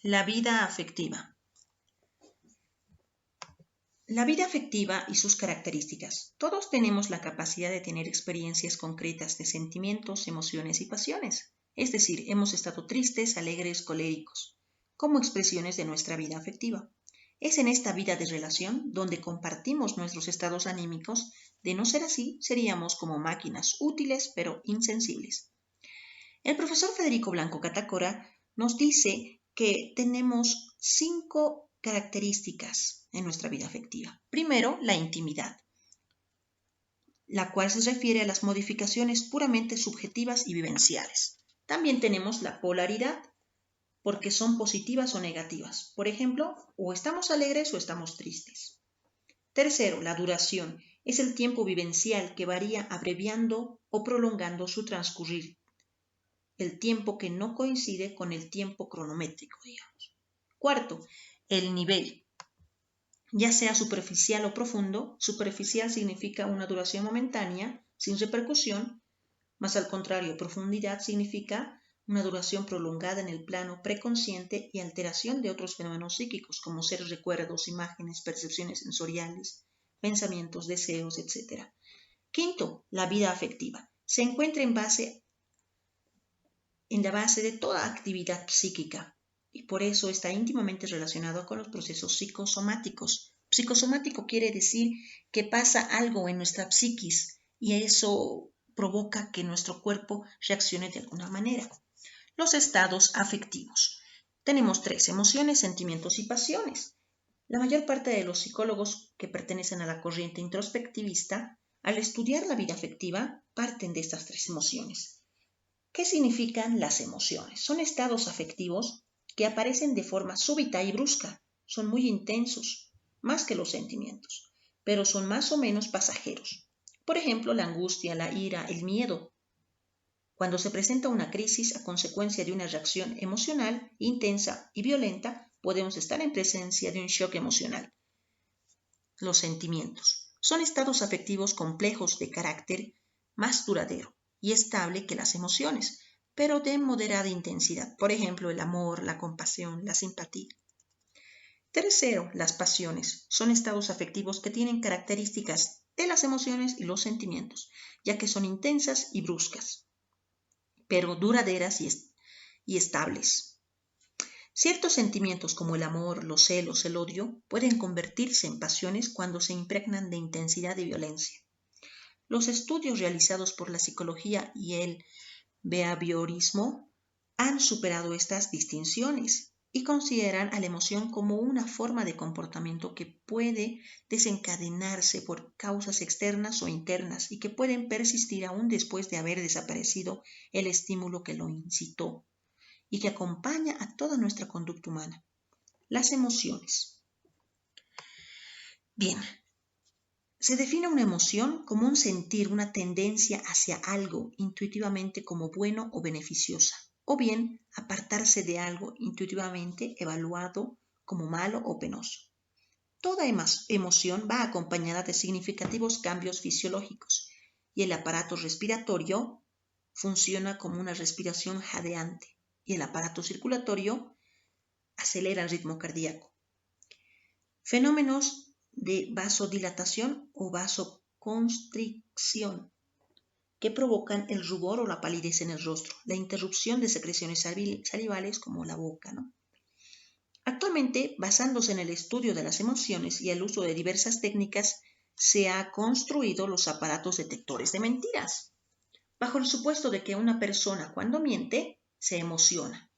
La vida afectiva. La vida afectiva y sus características. Todos tenemos la capacidad de tener experiencias concretas de sentimientos, emociones y pasiones. Es decir, hemos estado tristes, alegres, coléricos, como expresiones de nuestra vida afectiva. Es en esta vida de relación donde compartimos nuestros estados anímicos. De no ser así, seríamos como máquinas útiles pero insensibles. El profesor Federico Blanco Catacora nos dice que tenemos 5 características en nuestra vida afectiva. Primero, la intimidad, la cual se refiere a las modificaciones puramente subjetivas y vivenciales. También tenemos la polaridad, porque son positivas o negativas. Por ejemplo, o estamos alegres o estamos tristes. Tercero, la duración. Es el tiempo vivencial que varía abreviando o prolongando su transcurrir. El tiempo que no coincide con el tiempo cronométrico, digamos. Cuarto, el nivel. Ya sea superficial o profundo, superficial significa una duración momentánea, sin repercusión, más al contrario, profundidad significa una duración prolongada en el plano preconsciente y alteración de otros fenómenos psíquicos, como ser recuerdos, imágenes, percepciones sensoriales, pensamientos, deseos, etc. Quinto, la vida afectiva. Se encuentra en la base de toda actividad psíquica y por eso está íntimamente relacionado con los procesos psicosomáticos. Psicosomático quiere decir que pasa algo en nuestra psiquis y eso provoca que nuestro cuerpo reaccione de alguna manera. Los estados afectivos. Tenemos 3: emociones, sentimientos y pasiones. La mayor parte de los psicólogos que pertenecen a la corriente introspectivista, al estudiar la vida afectiva, parten de estas 3 emociones. ¿Qué significan las emociones? Son estados afectivos que aparecen de forma súbita y brusca. Son muy intensos, más que los sentimientos, pero son más o menos pasajeros. Por ejemplo, la angustia, la ira, el miedo. Cuando se presenta una crisis a consecuencia de una reacción emocional intensa y violenta, podemos estar en presencia de un shock emocional. Los sentimientos son estados afectivos complejos de carácter más duradero y estable que las emociones, pero de moderada intensidad. Por ejemplo, el amor, la compasión, la simpatía. Tercero, las pasiones son estados afectivos que tienen características de las emociones y los sentimientos, ya que son intensas y bruscas, pero duraderas y estables. Ciertos sentimientos como el amor, los celos, el odio, pueden convertirse en pasiones cuando se impregnan de intensidad y violencia. Los estudios realizados por la psicología y el behaviorismo han superado estas distinciones y consideran a la emoción como una forma de comportamiento que puede desencadenarse por causas externas o internas y que pueden persistir aún después de haber desaparecido el estímulo que lo incitó y que acompaña a toda nuestra conducta humana. Las emociones. Bien, se define una emoción como un sentir, una tendencia hacia algo intuitivamente como bueno o beneficiosa, o bien apartarse de algo intuitivamente evaluado como malo o penoso. Toda emoción va acompañada de significativos cambios fisiológicos y el aparato respiratorio funciona como una respiración jadeante y el aparato circulatorio acelera el ritmo cardíaco. Fenómenos de vasodilatación o vasoconstricción que provocan el rubor o la palidez en el rostro, la interrupción de secreciones salivales como la boca, ¿no? Actualmente, basándose en el estudio de las emociones y el uso de diversas técnicas, se han construido los aparatos detectores de mentiras, bajo el supuesto de que una persona cuando miente se emociona.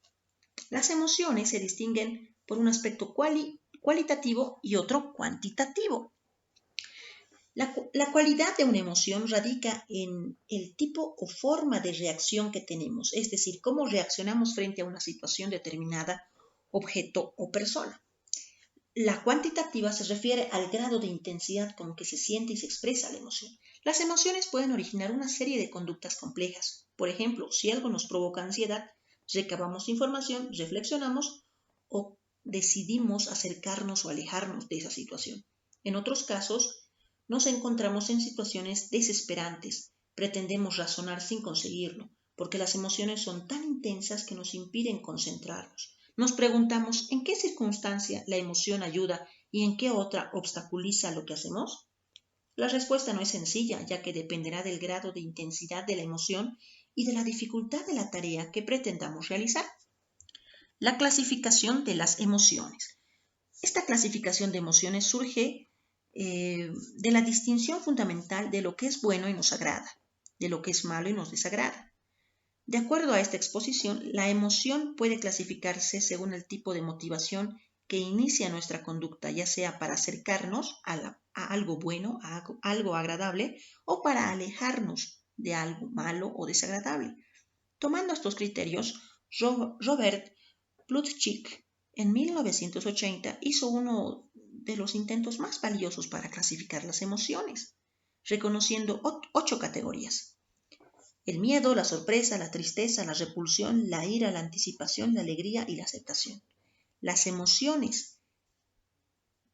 Las emociones se distinguen por un aspecto cualitativo y otro cuantitativo. La cualidad de una emoción radica en el tipo o forma de reacción que tenemos, es decir, cómo reaccionamos frente a una situación determinada, objeto o persona. La cuantitativa se refiere al grado de intensidad con que se siente y se expresa la emoción. Las emociones pueden originar una serie de conductas complejas. Por ejemplo, si algo nos provoca ansiedad, recabamos información, reflexionamos o decidimos acercarnos o alejarnos de esa situación. En otros casos, nos encontramos en situaciones desesperantes. Pretendemos razonar sin conseguirlo, porque las emociones son tan intensas que nos impiden concentrarnos. Nos preguntamos en qué circunstancia la emoción ayuda y en qué otra obstaculiza lo que hacemos. La respuesta no es sencilla, ya que dependerá del grado de intensidad de la emoción y de la dificultad de la tarea que pretendamos realizar. La clasificación de las emociones. Esta clasificación de emociones surge de la distinción fundamental de lo que es bueno y nos agrada, de lo que es malo y nos desagrada. De acuerdo a esta exposición, la emoción puede clasificarse según el tipo de motivación que inicia nuestra conducta, ya sea para acercarnos a algo bueno, a algo agradable, o para alejarnos de algo malo o desagradable. Tomando estos criterios, Robert Plutchik en 1980 hizo uno de los intentos más valiosos para clasificar las emociones, reconociendo 8 categorías. El miedo, la sorpresa, la tristeza, la repulsión, la ira, la anticipación, la alegría y la aceptación. Las emociones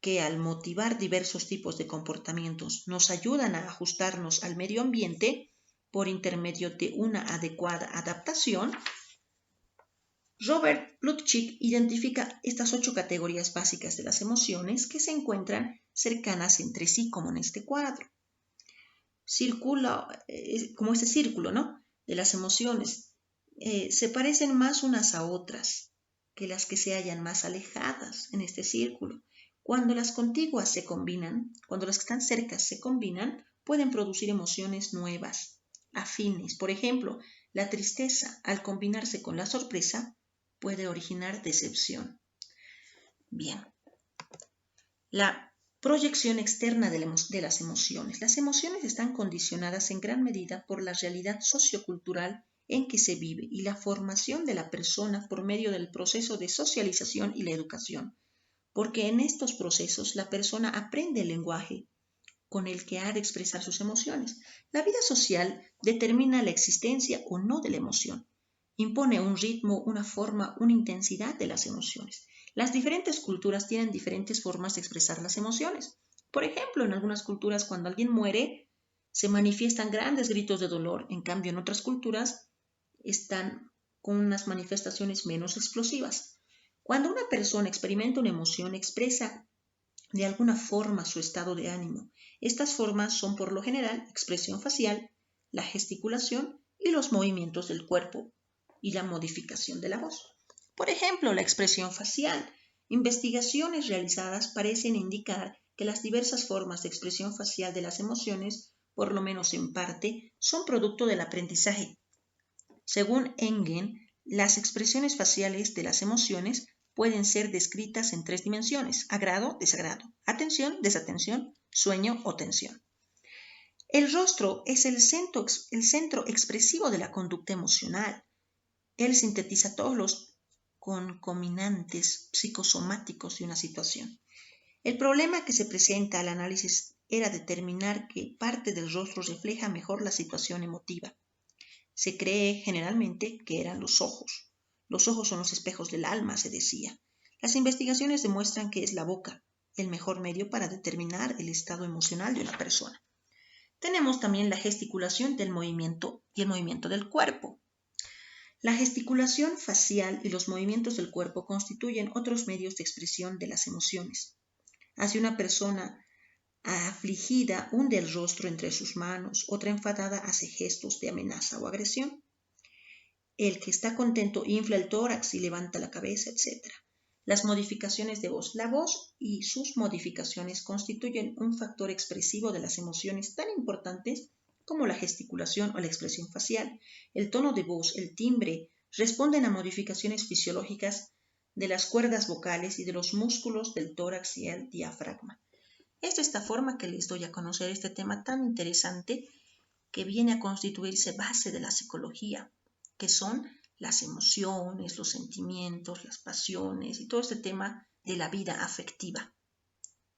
que al motivar diversos tipos de comportamientos nos ayudan a ajustarnos al medio ambiente por intermedio de una adecuada adaptación. Robert Plutchik identifica estas 8 categorías básicas de las emociones que se encuentran cercanas entre sí, como en este cuadro. Como este círculo, ¿no?, de las emociones. Se parecen más unas a otras que las que se hallan más alejadas en este círculo. Cuando las contiguas se combinan, cuando las que están cerca se combinan, pueden producir emociones nuevas, afines. Por ejemplo, la tristeza, al combinarse con la sorpresa, puede originar decepción. Bien. La proyección externa de las emociones. Las emociones están condicionadas en gran medida por la realidad sociocultural en que se vive y la formación de la persona por medio del proceso de socialización y la educación, porque en estos procesos la persona aprende el lenguaje con el que ha de expresar sus emociones. La vida social determina la existencia o no de la emoción. Impone un ritmo, una forma, una intensidad de las emociones. Las diferentes culturas tienen diferentes formas de expresar las emociones. Por ejemplo, en algunas culturas cuando alguien muere se manifiestan grandes gritos de dolor, en cambio en otras culturas están con unas manifestaciones menos explosivas. Cuando una persona experimenta una emoción, expresa de alguna forma su estado de ánimo. Estas formas son por lo general expresión facial, la gesticulación y los movimientos del cuerpo y la modificación de la voz. Por ejemplo, la expresión facial. Investigaciones realizadas parecen indicar que las diversas formas de expresión facial de las emociones, por lo menos en parte, son producto del aprendizaje. Según Engen, las expresiones faciales de las emociones pueden ser descritas en 3 dimensiones: agrado, desagrado, atención, desatención, sueño o tensión. El rostro es el centro expresivo de la conducta emocional. Él sintetiza todos los concominantes psicosomáticos de una situación. El problema que se presenta al análisis era determinar qué parte del rostro refleja mejor la situación emotiva. Se cree generalmente que eran los ojos. Los ojos son los espejos del alma, se decía. Las investigaciones demuestran que es la boca el mejor medio para determinar el estado emocional de una persona. Tenemos también la gesticulación del movimiento y el movimiento del cuerpo. La gesticulación facial y los movimientos del cuerpo constituyen otros medios de expresión de las emociones. Hacia una persona afligida hunde el rostro entre sus manos, otra enfadada hace gestos de amenaza o agresión. El que está contento infla el tórax y levanta la cabeza, etc. Las modificaciones de voz. La voz y sus modificaciones constituyen un factor expresivo de las emociones tan importantes como la gesticulación o la expresión facial. El tono de voz, el timbre, responden a modificaciones fisiológicas de las cuerdas vocales y de los músculos del tórax y el diafragma. Es de esta forma que les doy a conocer este tema tan interesante que viene a constituirse base de la psicología, que son las emociones, los sentimientos, las pasiones y todo este tema de la vida afectiva,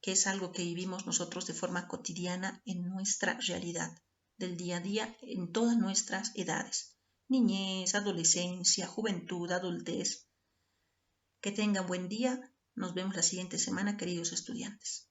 que es algo que vivimos nosotros de forma cotidiana en nuestra realidad del día a día en todas nuestras edades: niñez, adolescencia, juventud, adultez. Que tengan buen día. Nos vemos la siguiente semana, queridos estudiantes.